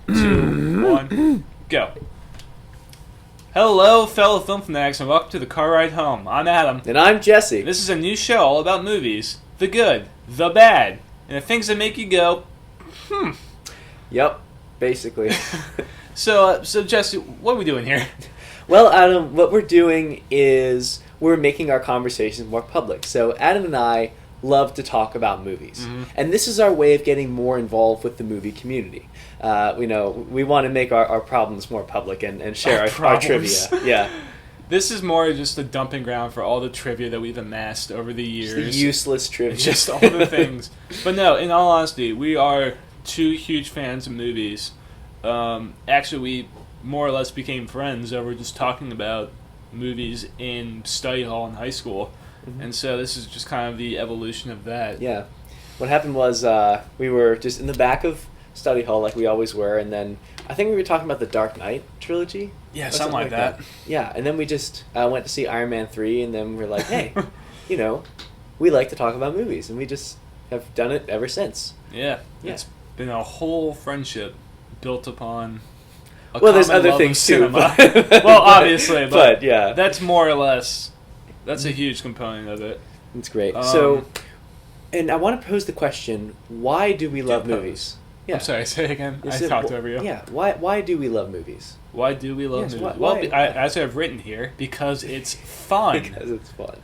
two, one, go. Hello, fellow film fanatics, and welcome to The Car Ride Home. I'm Adam. And I'm Jesse. This is a new show all about movies. The good, the bad, and the things that make you go, Yep, basically. So Jesse, what are we doing here? Well, Adam, what we're doing is we're making our conversations more public. So Adam and I love to talk about movies. Mm-hmm. And this is our way of getting more involved with the movie community. We want to make our problems more public and share our trivia. Yeah. This is more just a dumping ground for all the trivia that we've amassed over the years. Just the useless trivia. Just all the things. But no, in all honesty, we are two huge fans of movies. Actually, we more or less became friends over just talking about movies in study hall in high school. Mm-hmm. And so this is just kind of the evolution of that. Yeah. What happened was we were just in the back of study hall like we always were, and then I think we were talking about the Dark Knight trilogy. Yeah, something like that. Yeah, and then we just went to see Iron Man 3, and then we're like, hey, we like to talk about movies, and we just have done it ever since. Yeah. Yeah. It's been a whole friendship built upon a Well, there's common other love things of too. cinema. But, Well, obviously, but yeah, that's more or less, that's a huge component of it. it's great. So, and I want to pose the question: why do we love movies? Yeah. I'm sorry, say it again. I Is it- talked over you. Yeah. Why do we love movies? Why do we love Yes, movies? why- As I've written here, because it's fun. Because it's fun.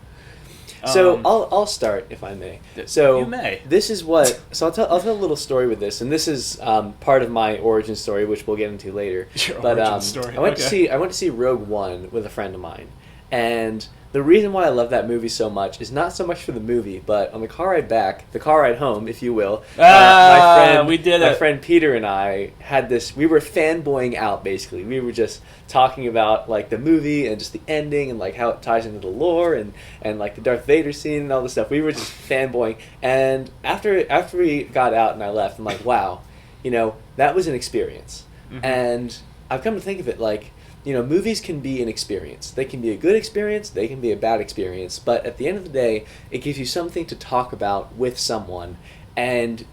So I'll start if I may. So you may. This is what. So I'll tell a little story with this, and this is part of my origin story, which we'll get into later. Your But origin story. I went Okay. to see Rogue One with a friend of mine, and the reason why I love that movie so much is not so much for the movie, but on the car ride back, the car ride home, if you will. We did my it. friend Peter and I had this. We were fanboying out basically. We were just talking about like the movie and just the ending and like how it ties into the lore and like the Darth Vader scene and all this stuff. We were just fanboying. And after we got out and I left, I'm like, wow, that was an experience. Mhm. And I've come to think of it like, movies can be an experience. They can be a good experience, they can be a bad experience, but at the end of the day, it gives you something to talk about with someone, and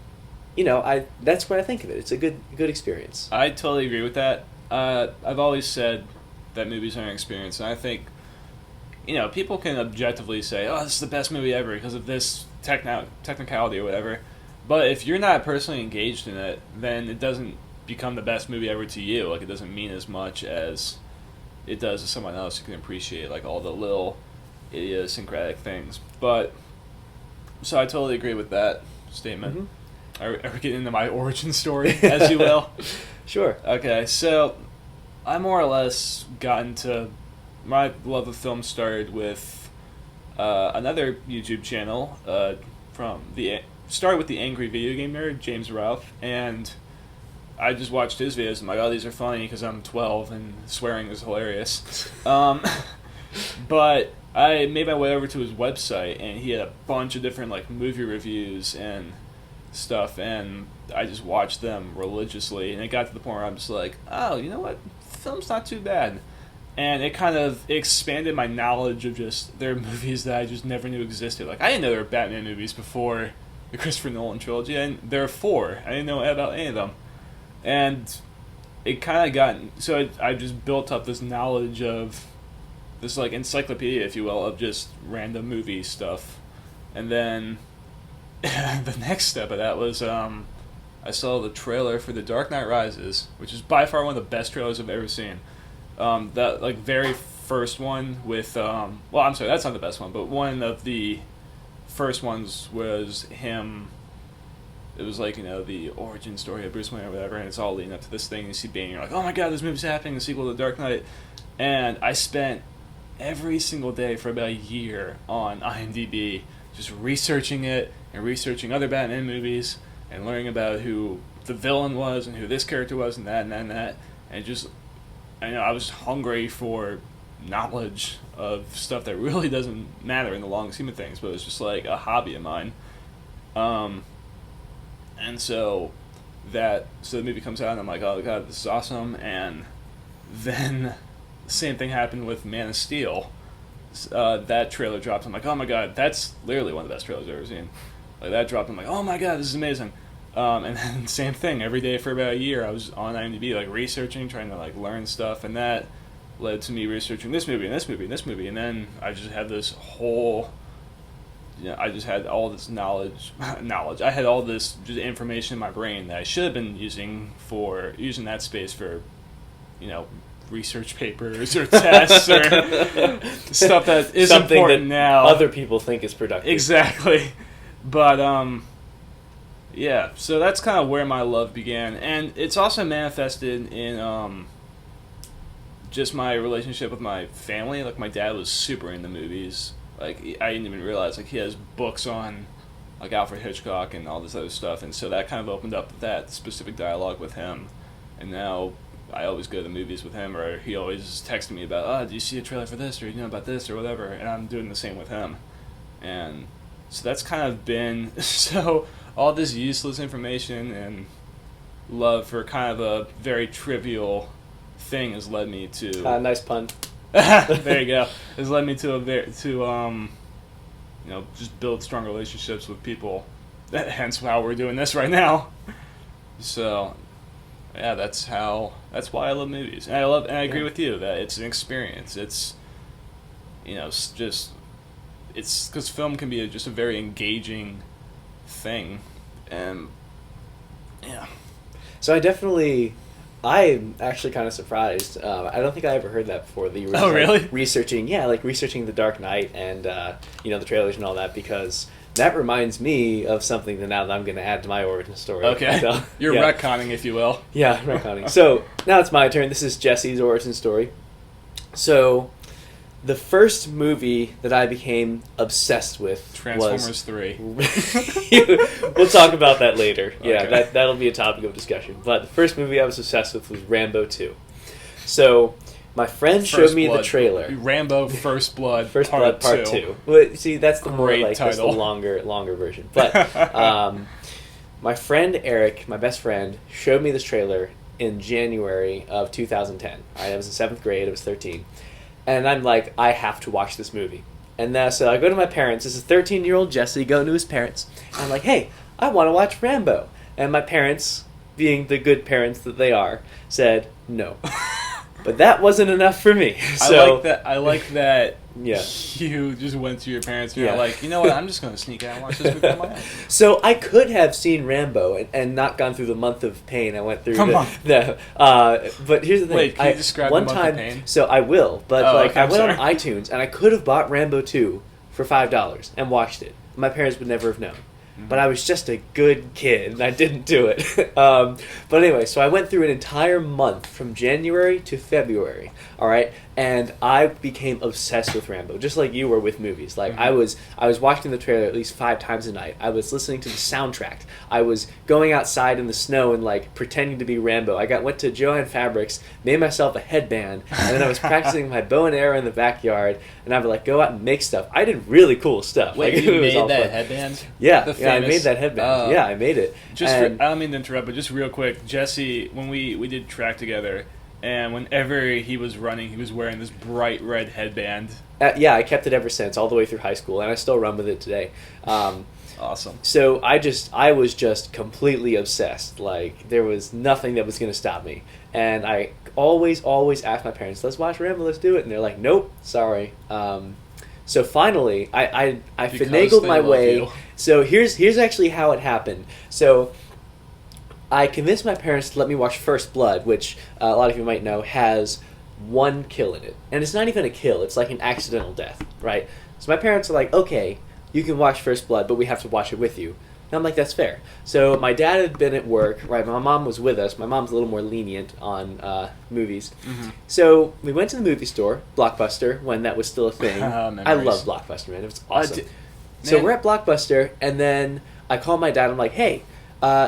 that's what I think of it. It's a good experience. I totally agree with that. I've always said that movies are an experience, and I think, people can objectively say, oh, this is the best movie ever because of this technicality or whatever, but if you're not personally engaged in it, then it doesn't become the best movie ever to you. Like, it doesn't mean as much as it does to someone else who can appreciate, like, all the little idiosyncratic things. But, so I totally agree with that statement. Mm-hmm. Are we getting into my origin story, as you will? Sure. Okay, so I more or less got into my love of film started with another YouTube channel started with the Angry Video Game Nerd, James Ralph, and I just watched his videos. I'm like, oh, these are funny because I'm 12 and swearing is hilarious. But I made my way over to his website, and he had a bunch of different like movie reviews and stuff, and I just watched them religiously, and it got to the point where I'm just like, oh, you know what, film's not too bad, and it kind of expanded my knowledge of just their movies that I just never knew existed. Like, I didn't know there were Batman movies before the Christopher Nolan trilogy, and there are 4. I didn't know about any of them, and it kind of I just built up this knowledge of this like encyclopedia, if you will, of just random movie stuff, and then the next step of that was I saw the trailer for The Dark Knight Rises, which is by far one of the best trailers I've ever seen. That like very first one with well, I'm sorry, that's not the best one, but one of the first ones was him. It was like, the origin story of Bruce Wayne or whatever, and it's all leading up to this thing. You see Bane, and you're like, oh my god, this movie's happening, the sequel to The Dark Knight. And I spent every single day for about a year on IMDb just researching it and researching other Batman movies and learning about who the villain was and who this character was and that and that and that. And just, I was hungry for knowledge of stuff that really doesn't matter in the long scheme of things, but it was just like a hobby of mine. And so the movie comes out and I'm like, oh god, this is awesome. And then the same thing happened with Man of Steel. That trailer dropped. I'm like, oh my god, that's literally one of the best trailers I've ever seen. Like, that dropped. I'm like, oh my god, this is amazing. And then same thing, every day for about a year, I was on IMDb, like, researching, trying to, like, learn stuff, and that led to me researching this movie, and this movie, and this movie, and then I just had this whole, I just had all this knowledge, I had all this just information in my brain that I should have been using that space for, research papers or tests or stuff that is something important that now. Other people think is productive. Exactly. But, yeah, so that's kind of where my love began. And it's also manifested in just my relationship with my family. Like, my dad was super into movies. Like, I didn't even realize, like, he has books on, like, Alfred Hitchcock and all this other stuff. And so that kind of opened up that specific dialogue with him. And now I always go to the movies with him, or he always texts me about, do you see a trailer for this, or you know about this, or whatever. And I'm doing the same with him. And so that's kind of been... So all this useless information and love for kind of a very trivial thing has led me to... Nice pun. There you go. Has led me to just build strong relationships with people. Hence how we're doing this right now. So, yeah, that's why I love movies. And I agree with you that it's an experience. It's, it's because film can be just a very engaging thing. And, yeah. So I'm actually kind of surprised. I don't think I ever heard that before. That you were really? researching The Dark Knight and the trailers and all that, because that reminds me of something that now that I'm going to add to my origin story. Okay, so, you're retconning, if you will. Yeah, retconning. So now it's my turn. This is Jesse's origin story. So the first movie that I became obsessed with Transformers 3. We'll talk about that later. Yeah, Okay. that'll be a topic of discussion. But the first movie I was obsessed with was Rambo 2. So my friend showed me the trailer. Rambo First Blood First Blood Part 2. Well, see, that's the Great more like that's the title. longer version. But my friend Eric, my best friend, showed me this trailer in January of 2010. I was in 7th grade. I was 13. And I'm like, I have to watch this movie. And so I go to my parents. This is 13-year-old Jesse going to his parents. And I'm like, hey, I want to watch Rambo. And my parents, being the good parents that they are, said no. But that wasn't enough for me. So, I like that. Yeah. You just went to your parents and you're Yeah. like, you know what? I'm just going to sneak out and watch this movie on my own. So I could have seen Rambo and not gone through the month of pain I went through. Come on. But here's the thing. Wait, can you describe one the month time, of pain? So I will. But Okay, I I'm went on sorry. iTunes and I could have bought Rambo 2 for $5 and watched it. My parents would never have known. But I was just a good kid, and I didn't do it. But anyway, so I went through an entire month from January to February, all right? And I became obsessed with Rambo, just like you were with movies. Like, I was watching the trailer at least 5 times a night. I was listening to the soundtrack. I was going outside in the snow and, like, pretending to be Rambo. Went to Joann Fabrics, made myself a headband, and then I was practicing my bow and arrow in the backyard, and I would, like, go out and make stuff. I did really cool stuff. Wait, Like, you it was all made that fun. headband? Yeah, The I famous- made that headband. Yeah, I made it. I And- don't mean to interrupt, but just real quick, Jesse, when we did track together, and whenever he was running, he was wearing this bright red headband. yeah, I kept it ever since, all the way through high school, and I still run with it today. Awesome. So I was just completely obsessed. Like, there was nothing that was going to stop me. And I always asked my parents, let's watch Rambo, let's do it. And they're like, nope, sorry. So finally, I Because finagled they my love way. you. So here's actually how it happened. So I convinced my parents to let me watch First Blood, which a lot of you might know has one kill in it. And it's not even a kill, it's like an accidental death, right? So my parents are like, okay, you can watch First Blood, but we have to watch it with you. And I'm like, that's fair. So my dad had been at work, right? My mom was with us. My mom's a little more lenient on movies. So we went to the movie store, Blockbuster, when that was still a thing. I Memories. love Blockbuster, man. It was awesome. d- So man. we're at Blockbuster, and then I call my dad. I'm like, hey,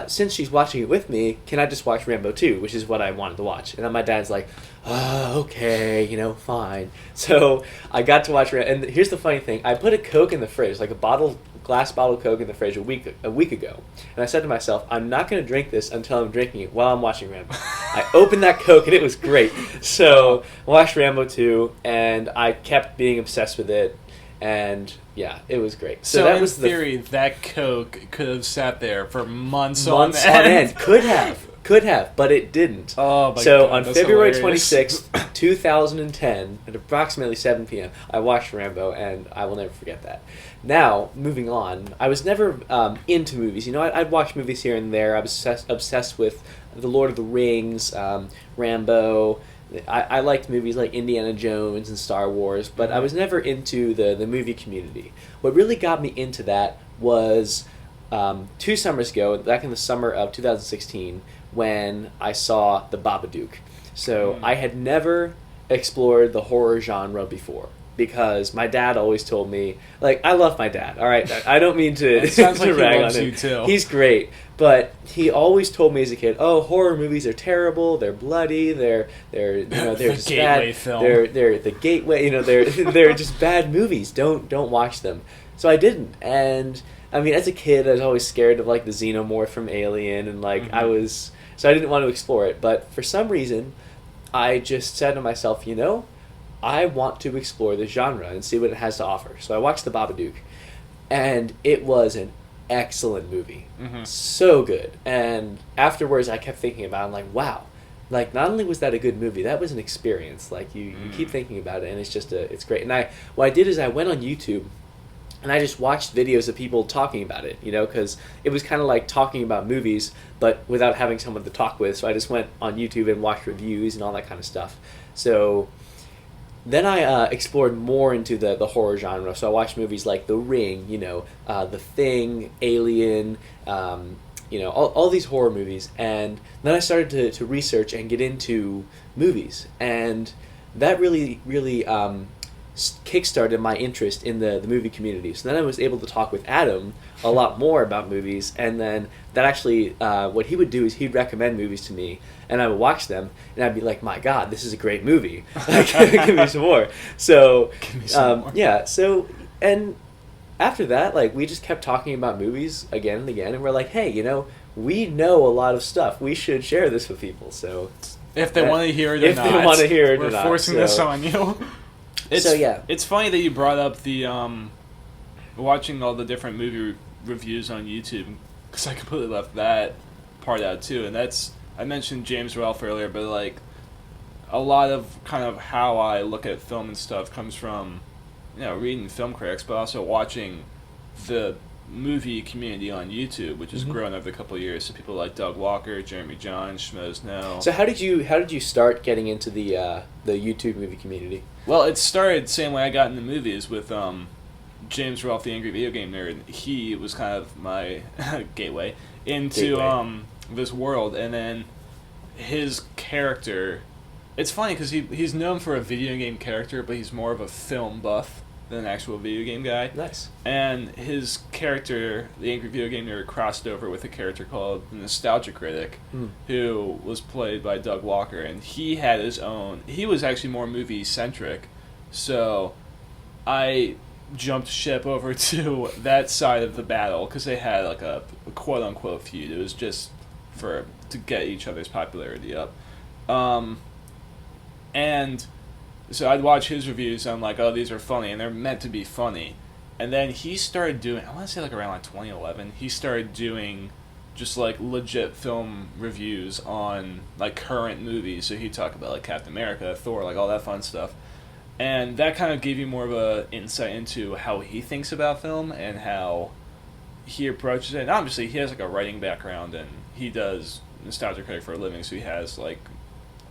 since she's watching it with me, can I just watch Rambo 2, which is what I wanted to watch? And then my dad's like, okay, fine. So I got to watch Rambo. And here's the funny thing. I put a Coke in the fridge, like a glass bottle of Coke in the fridge a week ago. And I said to myself, I'm not going to drink this until I'm drinking it while I'm watching Rambo. I opened that Coke, and it was great. So I watched Rambo 2, and I kept being obsessed with it. and yeah, it was great. So that in was theory, that Coke could have sat there for months months on end. Could have, but it didn't. Oh my So God, on that's February hilarious. 26th, 2010, at approximately 7 p.m., I watched Rambo, and I will never forget that. Now, moving on, I was never into movies. You know, I'd watch movies here and there. I was obsessed with The Lord of the Rings, Rambo. I liked movies like Indiana Jones and Star Wars, but I was never into the movie community. What really got me into that was 2 summers ago, back in the summer of 2016, when I saw The Babadook. So I had never explored the horror genre before, because my dad always told me, like, I love my dad, all right? I don't mean to, It sounds to like he rag loves on him. you, too. He's great, but he always told me as a kid, oh, horror movies are terrible, they're bloody, they're you know, they're The just gateway bad. film. They're the gateway, you know, they're just bad movies. Don't watch them. So I didn't, and I mean, as a kid, I was always scared of like the xenomorph from Alien, and like so I didn't want to explore it. But for some reason, I just said to myself, you know, I want to explore the genre and see what it has to offer. So I watched The Babadook, and it was an excellent movie. So good. And afterwards, I kept thinking about it, I'm like, wow. Like, not only was that a good movie, that was an experience. Like, you keep thinking about it, and it's great. And what I did is I went on YouTube, and I just watched videos of people talking about it, you know, because it was kind of like talking about movies, but without having someone to talk with. So I just went on YouTube and watched reviews and all that kind of stuff. So then I explored more into the horror genre. So I watched movies like The Ring, you know, The Thing, Alien, you know, all these horror movies. And then I started to research and get into movies. And that really, really kickstarted my interest in the movie community. So then I was able to talk with Adam a lot more about movies, and then that actually, what he would do is he'd recommend movies to me, and I would watch them, and I'd be like, my God, this is a great movie. Like, give me some more. So, Give me some more. yeah, so, and after that, like, we just kept talking about movies again and again, and we're like, hey, you know, we know a lot of stuff. We should share this with people, so... If they want to hear it or if not. they want to hear it we're or not. forcing this on you. Yeah. It's funny that you brought up the watching all the different movie reviews on YouTube, because I completely left that part out too. And I mentioned James Ralph earlier, but like a lot of kind of how I look at film and stuff comes from, you know, reading film critics, but also watching the movie community on YouTube, which has grown over a couple of years. So people like Doug Walker, Jeremy Johns, Schmoes Know. So how did you start getting into the YouTube movie community? Well, it started the same way I got into movies with James Ralph, the Angry Video Game Nerd. He was kind of my gateway into this world, and then his character. It's funny because he's known for a video game character, but he's more of a film buff than an actual video game guy. Nice. And his character, the Angry Video Game Nerd, crossed over with a character called the Nostalgia Critic, who was played by Doug Walker, and he had his own. He was actually more movie centric, so I jumped ship over to that side of the battle because they had like a quote unquote feud. It was just to get each other's popularity up, and. So I'd watch his reviews, and I'm like, oh, these are funny, and they're meant to be funny. And then he started doing, I want to say like around like 2011, he started doing just like legit film reviews on like current movies. So he'd talk about like Captain America, Thor, like all that fun stuff. And that kind of gave you more of a insight into how he thinks about film and how he approaches it. And obviously he has like a writing background, and he does Nostalgia Critic for a living, so he has like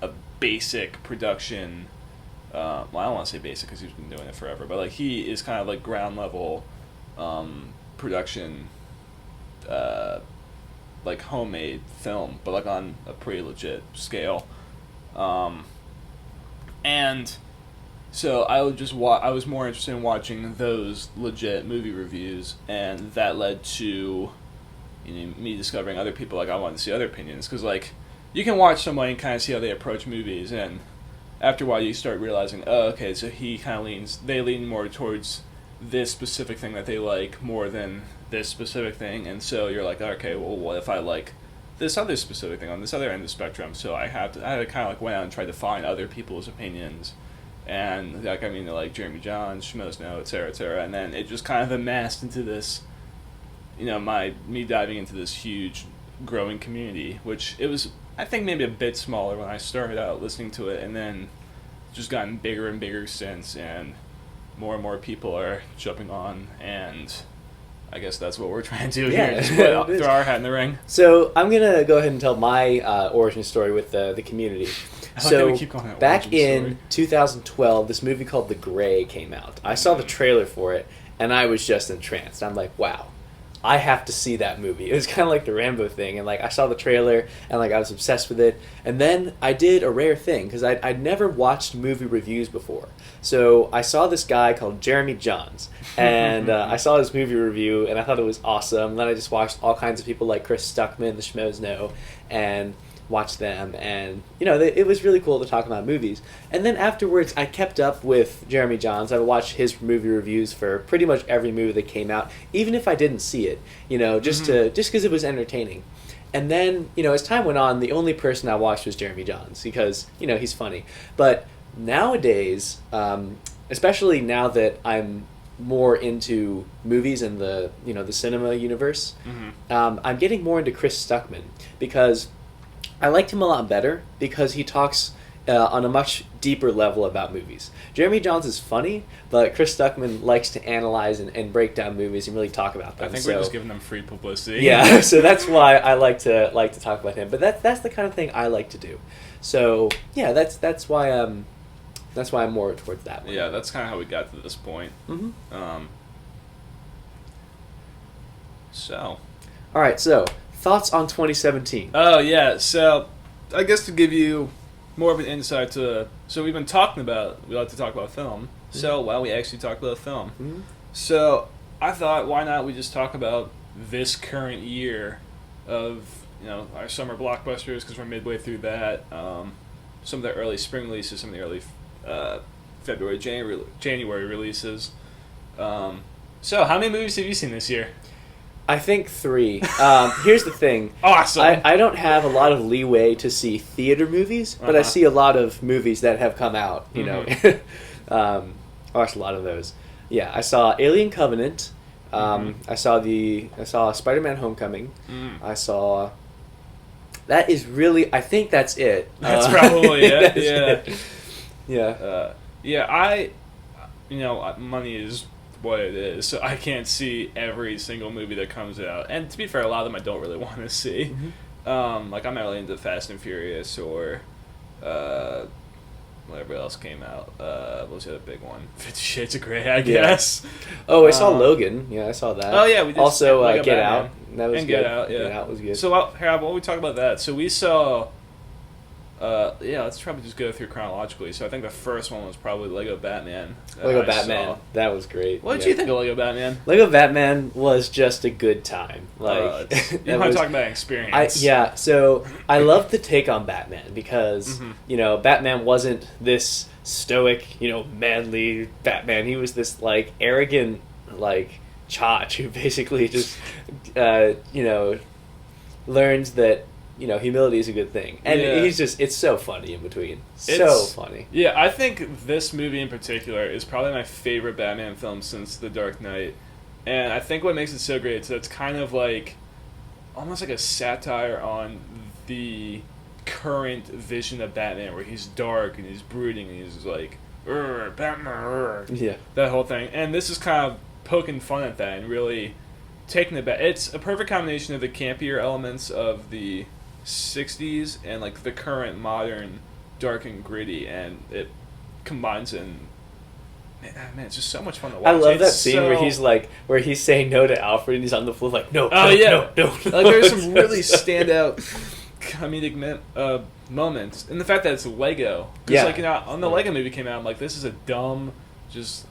a basic production. Well, I don't want to say basic because he's been doing it forever, but like he is kind of like ground level production, like homemade film, but like on a pretty legit scale. And so I would just I was more interested in watching those legit movie reviews, and that led to, you know, me discovering other people. Like I wanted to see other opinions, because like you can watch somebody and kind of see how they approach movies, and after a while you start realizing, oh, okay, so they lean more towards this specific thing that they like more than this specific thing, and so you're like, okay, well, what if I like this other specific thing on this other end of the spectrum? So I had to kind of like went out and tried to find other people's opinions, and like I mean like Jeremy Johns, Schmoes Know, etc., and then it just kind of amassed into this, me diving into this huge, growing community, which it was I think maybe a bit smaller when I started out listening to it, and then just gotten bigger and bigger since, and more people are jumping on, and I guess that's what we're trying to do here. Just throw our hat in the ring. So I'm gonna go ahead and tell my origin story with the community. So back in 2012, this movie called The Grey came out. I saw the trailer for it, and I was just entranced. I'm like, wow, I have to see that movie. It was kind of like the Rambo thing, and like I saw the trailer, and like I was obsessed with it. And then I did a rare thing because I'd never watched movie reviews before. So I saw this guy called Jeremy Johns, and I saw his movie review, and I thought it was awesome. And then I just watched all kinds of people like Chris Stuckman, the Schmoes Know, and watched them, and it was really cool to talk about movies. And then afterwards I kept up with Jeremy Johns. I would watch his movie reviews for pretty much every movie that came out, even if I didn't see it, just because it was entertaining. And then as time went on, the only person I watched was Jeremy Johns because he's funny. But nowadays, especially now that I'm more into movies and the cinema universe, I'm getting more into Chris Stuckman because I liked him a lot better because he talks on a much deeper level about movies. Jeremy Johns is funny, but Chris Stuckman likes to analyze and break down movies and really talk about them. I think we're just giving them free publicity. Yeah, so that's why I like to talk about him. But that's the kind of thing I like to do. So yeah, that's why I'm more towards that one. Yeah, that's kind of how we got to this point. Mm-hmm. So. All right, so thoughts on 2017? Oh, yeah. So, I guess to give you more of an insight to... So, we like to talk about film. Mm-hmm. So, we actually talk about film. Mm-hmm. So, I thought, why not we just talk about this current year of, our summer blockbusters, because we're midway through that. Some of the early spring releases, some of the early February, January releases. So, how many movies have you seen this year? I think 3. Here's the thing. Awesome. I don't have a lot of leeway to see theater movies, but I see a lot of movies that have come out. I watched a lot of those. Yeah, I saw Alien Covenant. I saw Spider-Man: Homecoming. I saw. That is really. I think that's it. That's probably it. Yeah. Yeah. Money is what it is, so I can't see every single movie that comes out, and to be fair, a lot of them I don't really want to see. Like I'm not really into Fast and Furious or whatever else came out. What was the other big one? 50 Shades of Grey, I guess. Oh, I saw Logan. Yeah, I saw that. Oh yeah, we did. Also Get Get Batman. Out. That was and good. Get Out, yeah. Get Out was good. So Harold, why don't we talk about that? So we saw let's probably just go through chronologically. So I think the first one was probably Lego Batman. Lego Batman. That was great. What did you think of Lego Batman? Lego Batman was just a good time. You want to talk about experience. So I loved the take on Batman because, Batman wasn't this stoic, manly Batman. He was this, arrogant, chotch who basically just, learns that humility is a good thing. And it's so funny in between. So funny. Yeah, I think this movie in particular is probably my favorite Batman film since The Dark Knight. And I think what makes it so great is that it's kind of almost like a satire on the current vision of Batman, where he's dark and he's brooding and he's like, Batman, yeah, that whole thing. And this is kind of poking fun at that and really taking it back. It's a perfect combination of the campier elements of the 60s and the current modern dark and gritty, and it combines in man, it's just so much fun to watch. I love that scene where he's saying no to Alfred and he's on the floor no. No. There's some really standout comedic moments, and the fact that it's Lego. On the Lego movie came out, I'm like, this is a dumb just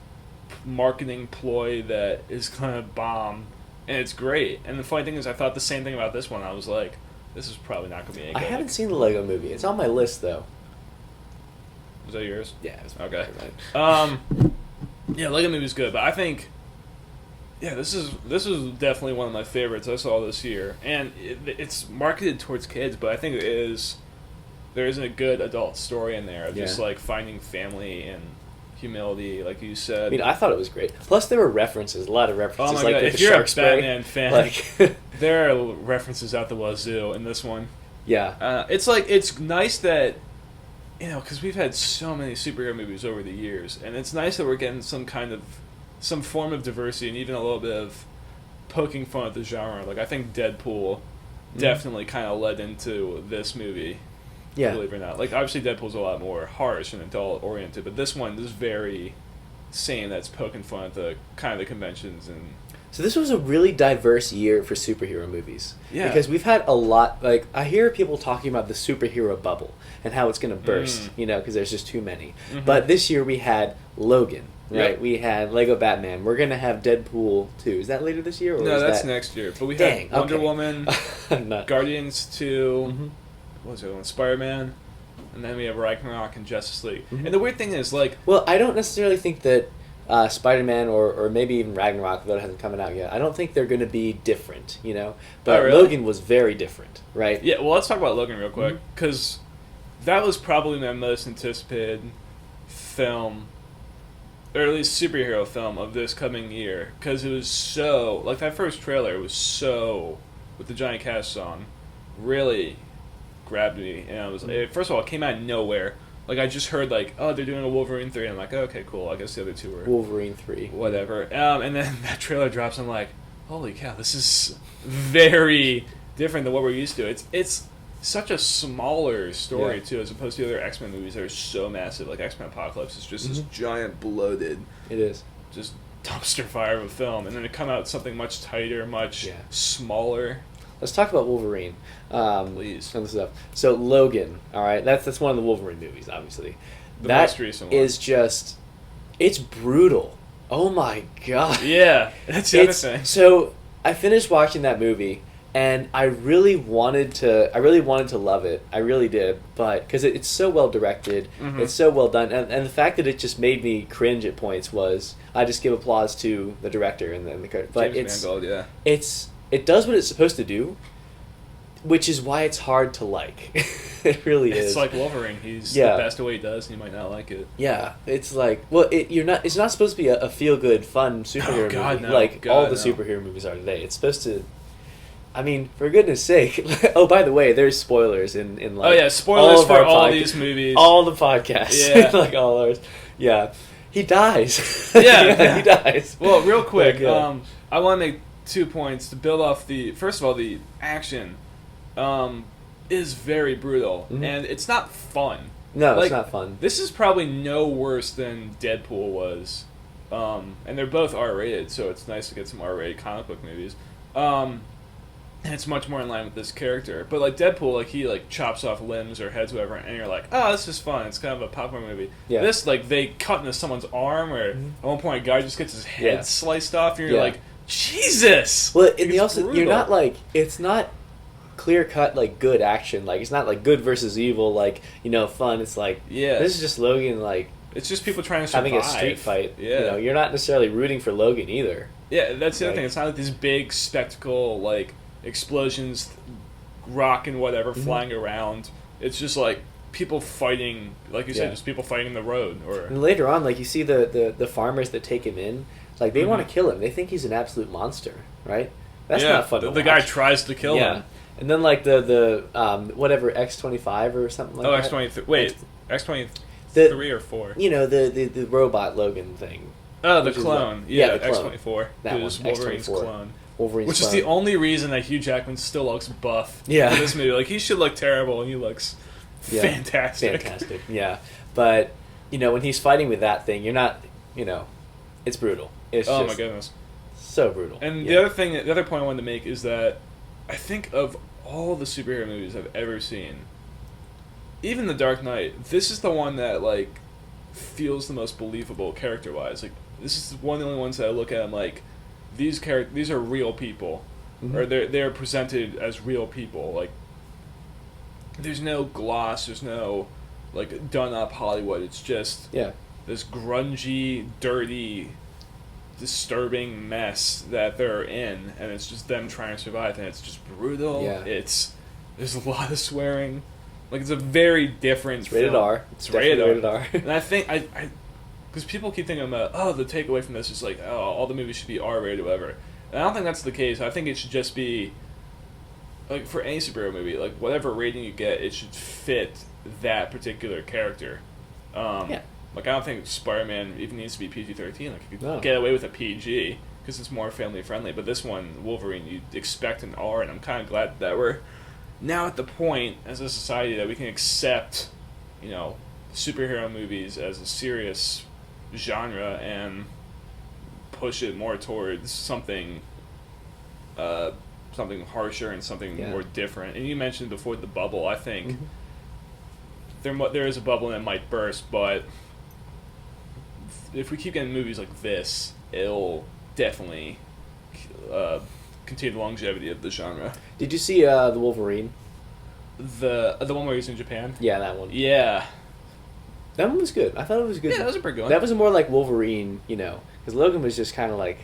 marketing ploy that is gonna bomb, and it's great. And the funny thing is, I thought the same thing about this one. I was like, this is probably not going to be any good. I haven't seen the Lego movie. It's on my list, though. Was that yours? Yeah. It was okay. Yeah, Lego movie's good, but I think, this is definitely one of my favorites I saw this year, and it's marketed towards kids, but I think there isn't a good adult story in there of just finding family and humility, like you said. I mean, I thought it was great. Plus, there were references, a lot of references. Oh my like god! with If the you're a shark spray. Batman fan, Like, there are references out the wazoo in this one. yeah. It's like it's nice that because we've had so many superhero movies over the years, and it's nice that we're getting some form of diversity and even a little bit of poking fun at the genre. Like I think Deadpool definitely kind of led into this movie. Yeah. Believe it or not, like obviously Deadpool's a lot more harsh and adult oriented, but this one is very sane. That's poking fun at the kind of the conventions and. So this was a really diverse year for superhero movies. Yeah. Because we've had a lot, like, I hear people talking about the superhero bubble and how it's going to burst, because there's just too many. Mhm. But this year we had Logan, right? Yep. We had Lego Batman. We're going to have Deadpool 2. Is that later this year? Or No, is that's that... next year. But we Dang, had Wonder okay. Woman, Not... Guardians 2, Mhm. what was the other one? Spider-Man, and then we have Ragnarok and Justice League. Mhm. And the weird thing is, like... Well, I don't necessarily think that Spider-Man or maybe even Ragnarok, though it hasn't come out yet, I don't think they're going to be different, But Oh, really? Logan was very different, right? Yeah, well, let's talk about Logan real quick, Mm-hmm. because that was probably my most anticipated film, or at least superhero film of this coming year, because it was so... Like, that first trailer was so... With the Johnny Cash song, really grabbed me, and I was... First of all, it came out of nowhere. Like, I just heard, like, oh, they're doing a Wolverine 3, and I'm like, okay, cool, I guess the other two were... Wolverine 3. Whatever. And then that trailer drops, I'm like, holy cow, this is very different than what we're used to. It's such a smaller story, Yeah. too, as opposed to the other X-Men movies that are so massive. Like, X-Men Apocalypse is just this Mhm. giant, bloated, It is. just dumpster fire of a film. And then to come out something much tighter, much Yeah. smaller. Let's talk about Wolverine. Please. And stuff. So Logan, all right, that's one of the Wolverine movies, obviously. The That most recent one. is just, it's brutal. Oh my god. Yeah, that's the other thing. So I finished watching that movie, and I really wanted to love it. I really did, but because it's so well directed, Mhm. it's so well done, and the fact that it just made me cringe at points was I just give applause to the director and the but James Mangold, yeah. it does what it's supposed to do, which is why it's hard to like. It really is. It's like Wolverine. He's Yeah. the best at what he does, and you might not like it. Yeah, it's like it's not supposed to be a feel good, fun superhero God, movie no. like God, all the no. superhero movies are today. It's supposed to. I mean, for goodness sake! Oh, by the way, there's spoilers in like. Oh yeah, spoilers of for our all podca- these movies. all the podcasts. Yeah. Like all ours. Yeah, he dies. Yeah. he dies. Well, real quick, Like, yeah. I want to make 2 points to build off the. First of all, the action is very brutal, Mhm. and it's not fun. No, like, it's not fun. This is probably no worse than Deadpool was, and they're both R-rated, so it's nice to get some R-rated comic book movies. And it's much more in line with this character. But like Deadpool, like he like chops off limbs or heads, whatever, and you're like, oh, this is fun. It's kind of a popcorn movie. Yeah. This, like, they cut into someone's arm, or Mhm. at one point a guy just gets his head Yeah. sliced off, and you're Yeah. like, Jesus! Well, and It's the also you're brutal. not like it's not clear cut like good action. Like it's not like good versus evil. Like fun. It's like Yeah. this is just Logan like It's just people trying to survive. having a street fight. Yeah. You're not necessarily rooting for Logan either. Yeah, that's the other Like- thing. It's not like this big spectacle, like explosions, rock and whatever Mhm. flying around. It's just like people fighting, like you said, Yeah. just people fighting in the road. Or And later on, like you see the farmers that take him in, like they Mhm. want to kill him. They think he's an absolute monster, right? That's yeah, not fun. The guy tries to kill yeah. him. And then like the whatever X-25 or something like Oh, that. X-23. Wait, X-23 The- or 4? The robot Logan thing. Oh, the which is clone. what- Yeah, the clone. X-24. That Who's one, Wolverine's X-24. clone. Wolverine's Which is clone. the only reason that Hugh Jackman still looks buff Yeah. for this movie. Like, he should look terrible, and he looks Yeah. fantastic. Fantastic, yeah. But when he's fighting with that thing, you're not, it's brutal. It's Oh, just my goodness. so brutal. And yeah. the other point I wanted to make is that I think of all the superhero movies I've ever seen, even The Dark Knight, this is the one that like feels the most believable character-wise. Like, this is one of the only ones that I look at. I'm like, these are real people, Mhm. or they're presented as real people. Like, there's no gloss, there's no like done-up Hollywood. It's just Yeah. this grungy, dirty, disturbing mess that they're in, and it's just them trying to survive, and it's just brutal. Yeah. There's a lot of swearing. Like, it's a very different It's rated film. R. It's Definitely rated R. rated R. And I think because people keep thinking about, oh, the takeaway from this is like, oh, all the movies should be R-rated or whatever. And I don't think that's the case. I think it should just be, like, for any superhero movie, like, whatever rating you get, it should fit that particular character. Yeah. Like, I don't think Spider-Man even needs to be PG-13. Like, you could No. get away with a PG, because it's more family-friendly. But this one, Wolverine, you'd expect an R, and I'm kind of glad that we're now at the point, as a society, that we can accept, you know, superhero movies as a serious genre and push it more towards something something harsher and something more different. And you mentioned before the bubble. I think there is a bubble and it might burst, but if we keep getting movies like this, it'll definitely continue the longevity of the genre. Did you see the Wolverine? The one where he's in Japan? Yeah, that one. Yeah. That one was good. I thought it was good. Yeah, that was a pretty good one. That was more like Wolverine, you know, because Logan was just kind of like,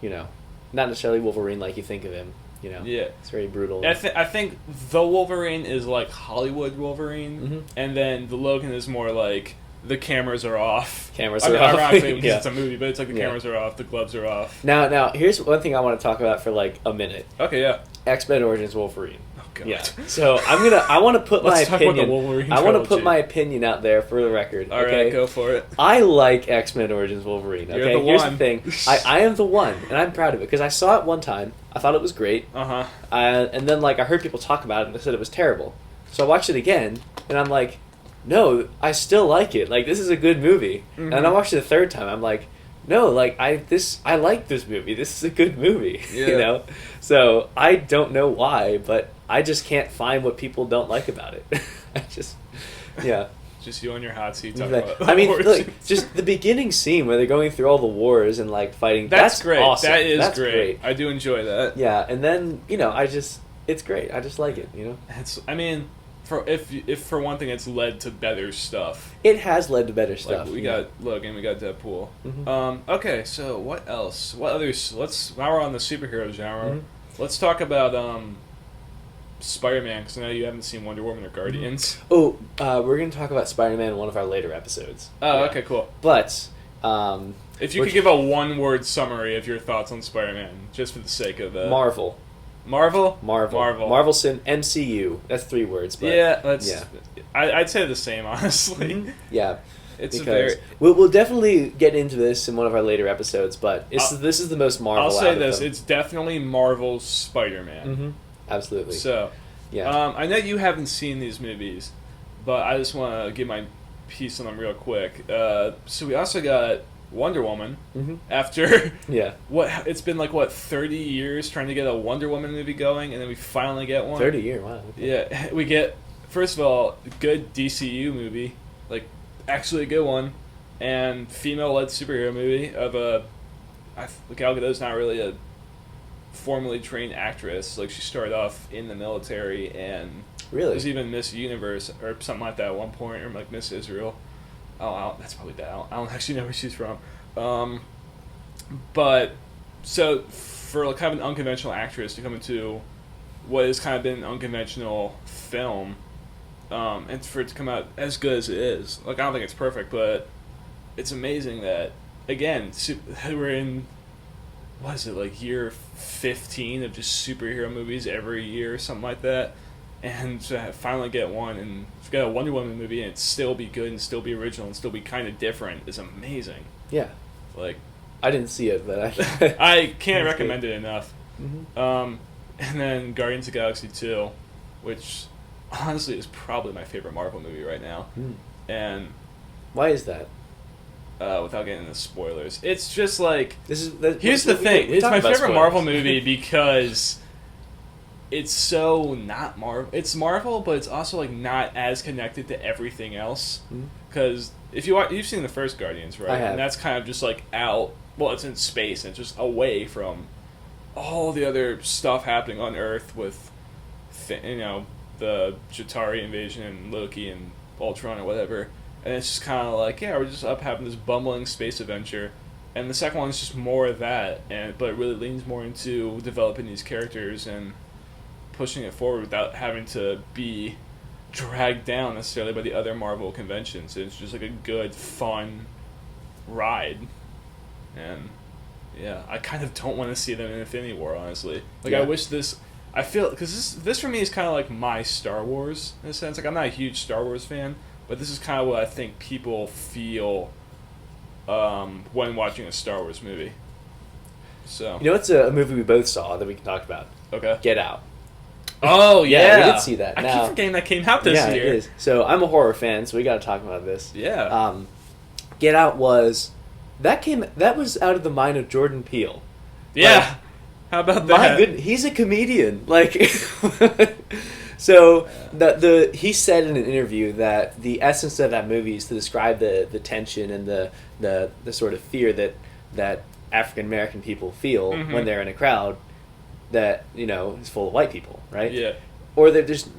you know, not necessarily Wolverine like you think of him, you know. Yeah. It's very brutal. I think the Wolverine is like Hollywood Wolverine, and then the Logan is more like the cameras are off. Cameras are off. Ironically, because Yeah. it's a movie, but it's like the cameras are off, the gloves are off. Now, here's one thing I want to talk about for like a minute. Okay, yeah. X-Men Origins Wolverine. Oh god. Yeah. So I want to put my Let's talk about the opinion. Wolverine I want to put trilogy. my opinion out there for the record. All okay? right, go for it. I like X-Men Origins Wolverine. Okay, You're the here's one. the thing. I am the one, and I'm proud of it because I saw it one time. I thought it was great, Uh-huh. and then like I heard people talk about it and they said it was terrible. So I watched it again, and I'm like, no, I still like it. Like this is a good movie. And then I watched it a third time. I'm like, no, like I like this movie. This is a good movie. Yeah. You know. So I don't know why, but I just can't find what people don't like about it. I just, yeah. Just you on your hot seat talking Like, about I mean, Origins. like, just the beginning scene where they're going through all the wars and like fighting. That's great. Awesome. That is That's great. I do enjoy that. Yeah, and then it's great. I just like it. You know, I mean, if for one thing, it's led to better stuff. it has led to better stuff. Like we got Logan, we got Deadpool. Mhm. Okay, so what else? What others? Now we're on the superhero genre. Mhm. Let's talk about Spider-Man, because I know you haven't seen Wonder Woman or Guardians. Oh, we're gonna talk about Spider-Man in one of our later episodes. Oh, Yeah. okay, cool. But If you could give a one-word summary of your thoughts on Spider-Man, just for the sake of Marvel, Marvel, MCU. That's 3 words. But yeah, that's. yeah. I'd say the same, honestly. Mhm. Yeah. It's a Because very. we'll definitely get into this in one of our later episodes, but this is the most Marvel. I'll say out of this: them. it's definitely Marvel's Spider-Man. Mhm. Absolutely. So, Yeah. I know you haven't seen these movies, but I just want to give my piece on them real quick. So we also got Wonder Woman. Mhm. After Yeah. it's been like 30 years trying to get a Wonder Woman movie going, and then we finally get one. 30 year. Wow. Yeah, we get, first of all, a good DCU movie, like actually a good one, and female-led superhero movie of Gal Gadot's not really a formally trained actress. Like, she started off in the military and Really? was even Miss Universe or something like that at one point, or like Miss Israel. Oh, that's probably that. I don't actually know where she's from. But so for like kind of an unconventional actress to come into what has kind of been an unconventional film, and for it to come out as good as it is, like I don't think it's perfect, but it's amazing that again we're in what is it like year 15 of just superhero movies every year or something like that, and to finally get one and get a Wonder Woman movie and it still be good and still be original and still be kind of different is amazing. Yeah. Like I didn't see it, but I can't That's recommend it enough. Mhm. And then Guardians of the Galaxy 2, which honestly is probably my favorite Marvel movie right now. Mm. And Why is that? without getting into spoilers, it's just like here's the we thing: we it's talk my about favorite spoilers. Marvel movie because it's so not Marvel. It's Marvel, but it's also like not as connected to everything else. Mhm. Because if you've seen the first Guardians, right? I have. And that's kind of just like out. Well, it's in space and it's just away from all the other stuff happening on Earth with, the Chitauri invasion and Loki and Ultron or whatever. And it's just kind of like, yeah, we're just up having this bumbling space adventure. And the second one is just more of that, but it really leans more into developing these characters and pushing it forward without having to be dragged down necessarily by the other Marvel conventions. It's just like a good, fun ride, and yeah, I kind of don't want to see them in Infinity War, honestly. Like, Yeah. I wish this. I feel because this for me is kind of like my Star Wars in a sense. Like, I'm not a huge Star Wars fan, but this is kind of what I think people feel when watching a Star Wars movie. So You know, it's a movie we both saw that we can talk about. okay. Get Out. Oh Yeah, yeah, we did see that. I Now- keep forgetting that came out this yeah, year. it is. So I'm a horror fan, so we got to talk about this. Yeah. Get Out was that was out of the mind of Jordan Peele. Yeah. How about that? My good, he's a comedian. Like, so he said in an interview that the essence of that movie is to describe the tension and the sort of fear that African American people feel Mhm. when they're in a crowd that is full of white people, right? Yeah. Or they're just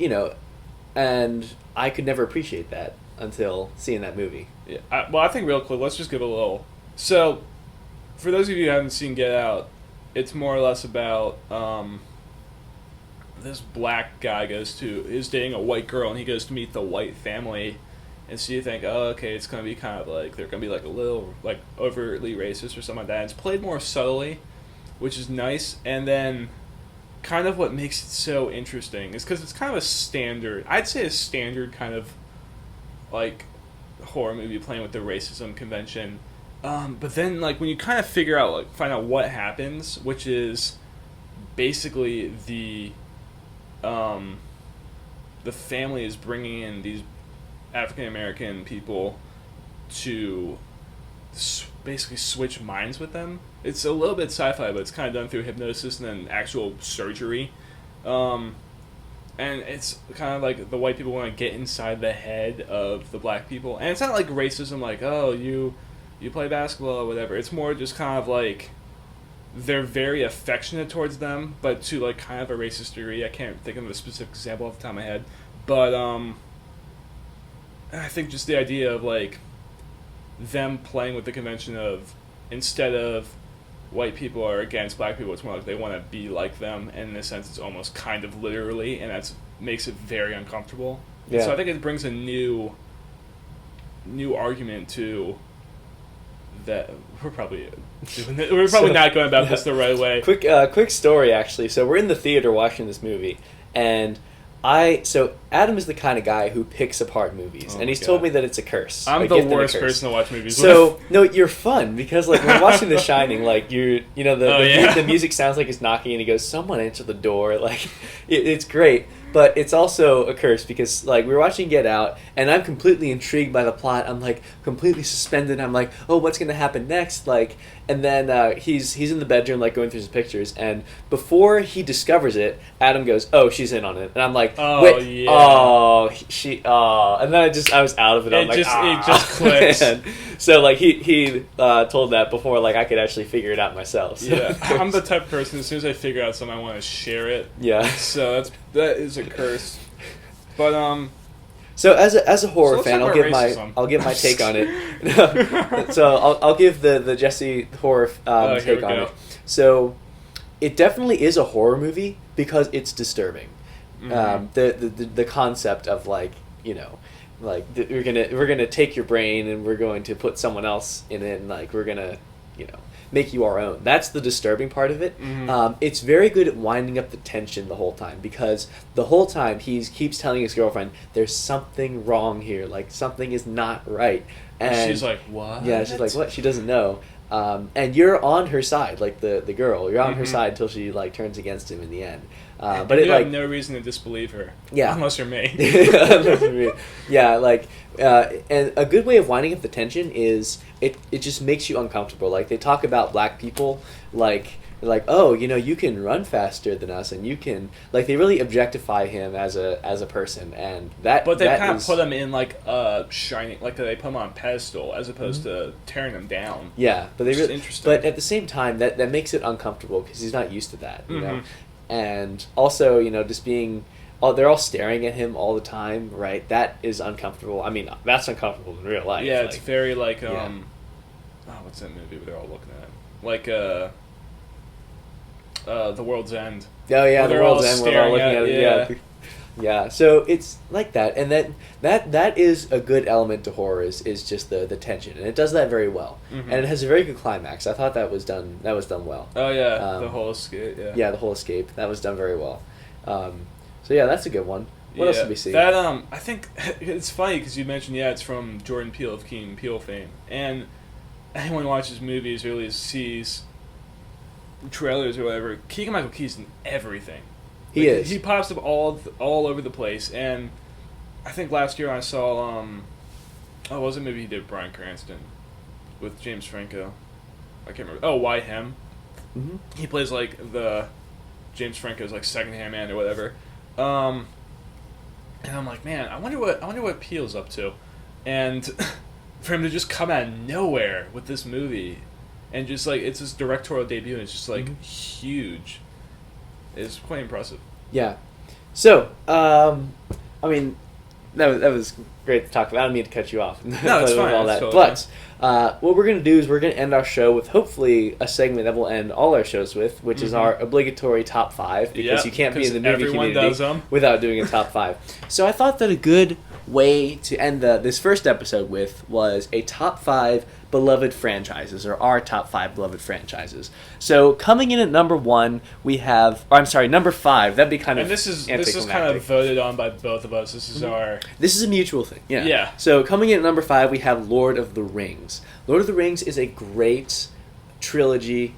and I could never appreciate that until seeing that movie. Yeah. I think real quick, let's just give a little. So, for those of you who haven't seen Get Out, it's more or less about this black guy is dating a white girl, and he goes to meet the white family, and so you think, oh, okay, it's gonna be kind of like they're gonna be like a little like overtly racist or something like that. It's played more subtly, which is nice, and then kind of what makes it so interesting is because it's kind of a standard, I'd say a standard kind of like horror movie playing with the racism convention. But then, like, when you kind of find out what happens, which is basically the family is bringing in these African American people to basically switch minds with them. It's a little bit sci-fi, but it's kind of done through hypnosis and then actual surgery. And it's kind of like the white people want to get inside the head of the black people. And it's not like racism, like, oh, you play basketball or whatever. It's more just kind of like they're very affectionate towards them, but to like kind of a racist degree. I can't think of a specific example off the top of my head. But I think just the idea of like them playing with the convention of instead of white people are against black people, it's more like they want to be like them, and in a sense it's almost kind of literally, and that makes it very uncomfortable. Yeah. So I think it brings a new argument to that. We're probably not going about this the right way. Quick story actually. So we're in the theater watching this movie, and Adam is the kind of guy who picks apart movies, Oh and my he's God. told me that it's a curse. I'm a the gift and a worst curse. person to watch movies So with. no, you're fun because like when watching The Shining, like the music sounds like it's knocking, and he goes, "Someone answer the door!" Like it's great, but it's also a curse because like we were watching Get Out, and I'm completely intrigued by the plot. I'm like completely suspended. I'm like, oh, what's gonna happen next? Like, and then he's in the bedroom like going through his pictures, and before he discovers it, Adam goes, "Oh, she's in on it," and I'm like, Oh, "Wait, yeah. oh, and then I was out of it. I'm like, It just clicks. man." So like he told that before like I could actually figure it out myself. So. Yeah, I'm the type of person, as soon as I figure out something, I want to share it. Yeah. So that is a curse. But So as a horror let's fan, talk I'll about give racism. I'll give my take on it. So I'll give the Jesse horror here take we on go. it. So it definitely is a horror movie because it's disturbing. Mhm. The concept of like we're gonna take your brain and we're going to put someone else in it, and like we're gonna make you our own. That's the disturbing part of it. Mhm. It's very good at winding up the tension the whole time because the whole time he keeps telling his girlfriend there's something wrong here, like something is not right, and she's like, what? yeah, she's like, what? She doesn't know. And you're on her side, like the girl. You're on her Mhm. side until she like turns against him in the end. But But it you like have no reason to disbelieve her. Yeah. Unless you're me. yeah, like and a good way of winding up the tension is it just makes you uncomfortable. Like they talk about black people like oh, you can run faster than us, and you can like they really objectify him as a person, and that But they that kind of is- put him in like a shining, like they put him on a pedestal as opposed to tearing him down. yeah, but they Which is really interesting. but at the same time that makes it uncomfortable because he's not used to that, know. Mhm. And also, just being, they're all staring at him all the time, right? That is uncomfortable. I mean, that's uncomfortable in real life. Yeah, it's like, very like yeah. what's that movie where they're all looking at? Like The World's End. oh yeah, where the they're all world's end. We're all staring looking at- at it. yeah. Yeah, Yeah, so it's like that, and that is a good element to horror is just the tension, and it does that very well, Mhm. and it has a very good climax. I thought that was done well. Oh yeah, Um, the whole escape. Yeah. Yeah, the whole escape that was done very well. So yeah, that's a good one. What else did we see? That I think it's funny because you mentioned it's from Jordan Peele of Key and Peele fame, and anyone who watches movies or at least sees trailers or whatever, Keegan Michael Key's in everything. He is. He pops up all over the place, and I think last year I saw what was it movie he did with Bryan Cranston with James Franco? I can't remember. Oh, Why Him? Mm-hmm. He plays like the James Franco's like second-hand man or whatever. And I'm like, man, I wonder what Peele's up to, and for him to just come out of nowhere with this movie, and just like it's his directorial debut, and it's just like huge. It's quite impressive. Yeah. So, I mean, that was great to talk about. I don't mean to cut you off. No, it's fine. All It's that. totally But what we're going to do is we're going to end our show with hopefully a segment that we'll end all our shows with, which is our obligatory top 5, because Yep, you can't be in the 'cause movie everyone community does 'em. without doing a top 5. So I thought that a good way to end this first episode with was a top 5 beloved franchises, or our top 5 beloved franchises. So coming in at number 1, we have, or I'm sorry, number 5. That'd be kind of And this is kind anticlimactic. of voted on by both of us. This is our This is a mutual thing. Yeah. Yeah. So coming in at number 5, we have Lord of the Rings. Lord of the Rings is a great trilogy.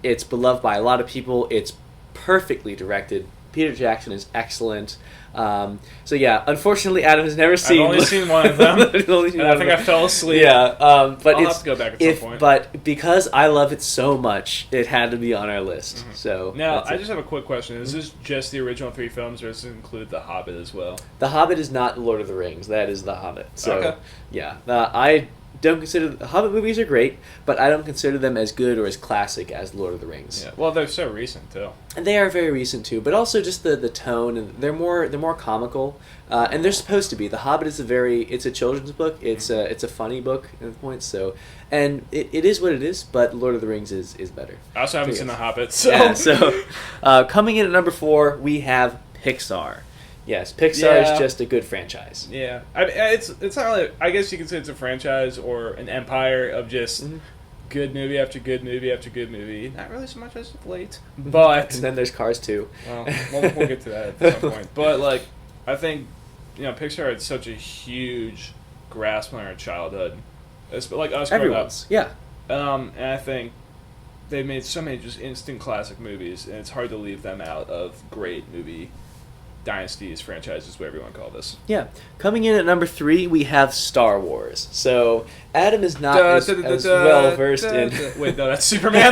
It's beloved by a lot of people. It's perfectly directed. Peter Jackson is excellent. So yeah, unfortunately, Adam has never seen. I've only seen one of them. I've only seen and one I think of I them. fell asleep. Yeah, but I'll it's, have to go back at some point. But because I love it so much, it had to be on our list. So Now, that's I it. just have a quick question. Is this just the original 3 films, or does it include The Hobbit as well? The Hobbit is not Lord of the Rings. That is The Hobbit. So, Okay. yeah. I don't consider... The Hobbit movies are great, but I don't consider them as good or as classic as Lord of the Rings. Yeah. Well, they're so recent, too. And they are very recent, too. But also just the tone, and they're more comical. And they're supposed to be. The Hobbit is it's a children's book. It's a funny book at the point. So, and it is what it is, but Lord of the Rings is better. I also haven't Yes. seen The Hobbit, so... Yeah, so coming in at number 4, we have Pixar. Yes, Pixar Yeah. is just a good franchise. Yeah, it's not really. I guess you could say it's a franchise or an empire of just good movie after good movie after good movie. Not really so much as of late, but And then there's Cars 2. well, we'll get to that at some point. But like, I think Pixar had such a huge grasp on our childhood, it's like us growing up. Everyone's. Yeah. And I think they've made so many just instant classic movies, and it's hard to leave them out of great movie dynasties, franchises, whatever you want to call this. Yeah. Coming in at number 3, we have Star Wars. So Adam is not as well versed in. Wait, no, that's Superman.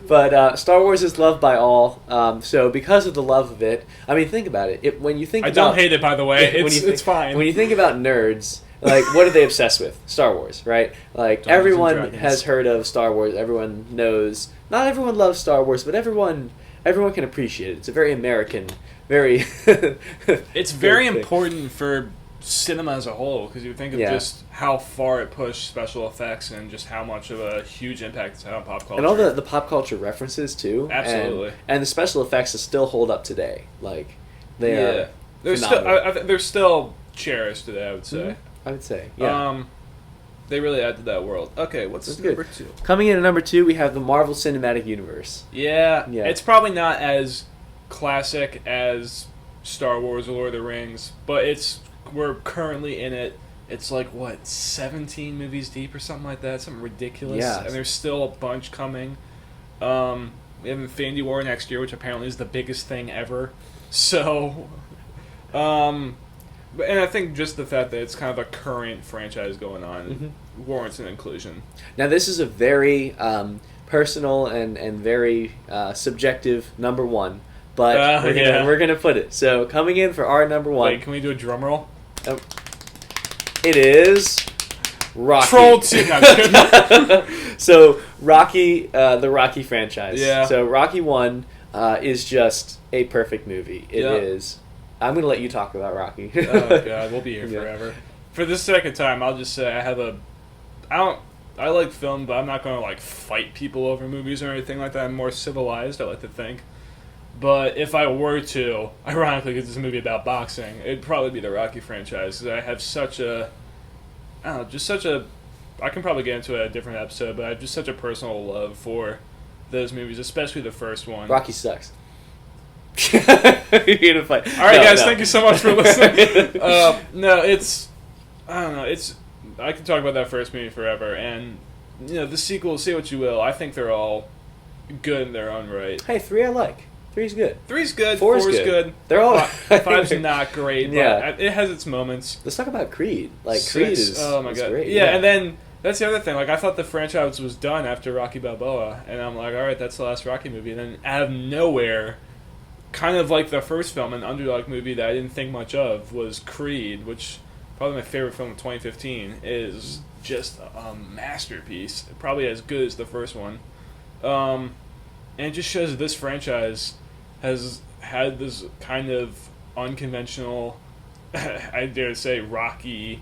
But Star Wars is loved by all. So because of the love of it, I mean, think about it. When you think I about, don't hate it, by the way. when you think- It's fine. When you think about nerds, like, what are they obsessed with? Star Wars, right? Like, Dungeons and everyone Dragons. has heard of Star Wars. Everyone knows. Not everyone loves Star Wars, but everyone can appreciate it. It's a very American, very. It's very thing. important for cinema as a whole, because you think of Yeah. just how far it pushed special effects and just how much of a huge impact it's had on pop culture. And all the pop culture references too. Absolutely. And the special effects still hold up today. Like, they are. They're still, phenomenal. they're still cherished today, I would say. Mhm. I would say, yeah. They really add to that world. Okay, what's That's number good. 2? Coming in at number 2, we have the Marvel Cinematic Universe. Yeah, Yeah. it's probably not as classic as Star Wars or Lord of the Rings, but we're currently in it. It's like, what, 17 movies deep or something like that? Something ridiculous. Yeah. And there's still a bunch coming. We have Infinity War next year, which apparently is the biggest thing ever. So, and I think just the fact that it's kind of a current franchise going on warrants an inclusion. Now, this is a very personal and very subjective number 1, but we're gonna put it. So, coming in for our number 1, Wait, can we do a drum roll? it is Rocky. Troll 2. No, I'm kidding. So, Rocky, the Rocky franchise. Yeah. So, Rocky 1 is just a perfect movie. It Yeah. is. I'm going to let you talk about Rocky. Oh god, we'll be here Yeah. forever. For this second time, I'll just say I like film, but I'm not going to like fight people over movies or anything like that. I'm more civilized, I like to think. But if I were to, ironically, because it's a movie about boxing, it'd probably be the Rocky franchise because I have such a, I don't know, just such a. I can probably get into it at a different episode, but I have just such a personal love for those movies, especially the first one. Rocky sucks. You're gonna fight. All right, guys, thank you so much for listening. No, it's, I don't know, it's. I could talk about that first movie forever, and the sequels. Say what you will, I think they're all good in their own right. Hey, 3 I like. 3's good. 3's good. 4's good. They're all. 5's not great, but Yeah. it has its moments. Let's talk about Creed. Like 6, Creed is. oh my god, great. yeah, and then that's the other thing. Like I thought the franchise was done after Rocky Balboa, and I'm like, all right, that's the last Rocky movie. And then out of nowhere, kind of like the first film, an underdog movie that I didn't think much of was Creed, which probably my favorite film of 2015 is just a masterpiece. Probably as good as the first one, and it just shows that this franchise has had this kind of unconventional, I dare to say, rocky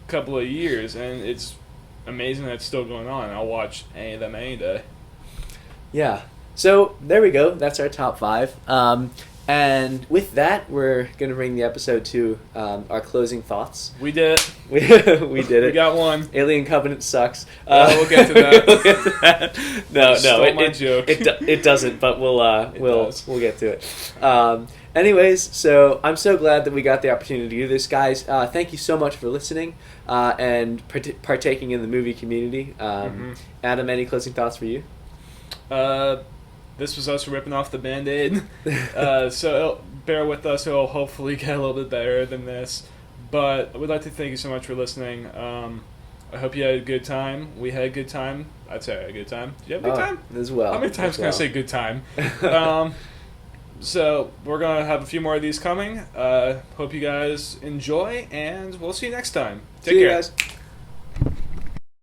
couple of years, and it's amazing that it's still going on. I'll watch any of them any day. Yeah. So there we go. That's our top 5. And with that, we're going to bring the episode to our closing thoughts. We did it. We did it. We got one. Alien Covenant sucks. We'll get to that. We'll get to that. No, my joke. It doesn't, but we'll does. get to it. Anyways, so I'm so glad that we got the opportunity to do this, guys. Thank you so much for listening and partaking in the movie community. Adam, any closing thoughts for you? This was us ripping off the Band-Aid. So bear with us. It'll hopefully get a little bit better than this. But I would like to thank you so much for listening. I hope you had a good time. We had a good time. I'd say I had a good time. Did you have a good time? As well. How many times can I say good time? So we're going to have a few more of these coming. Hope you guys enjoy, and we'll see you next time. Take care. Guys.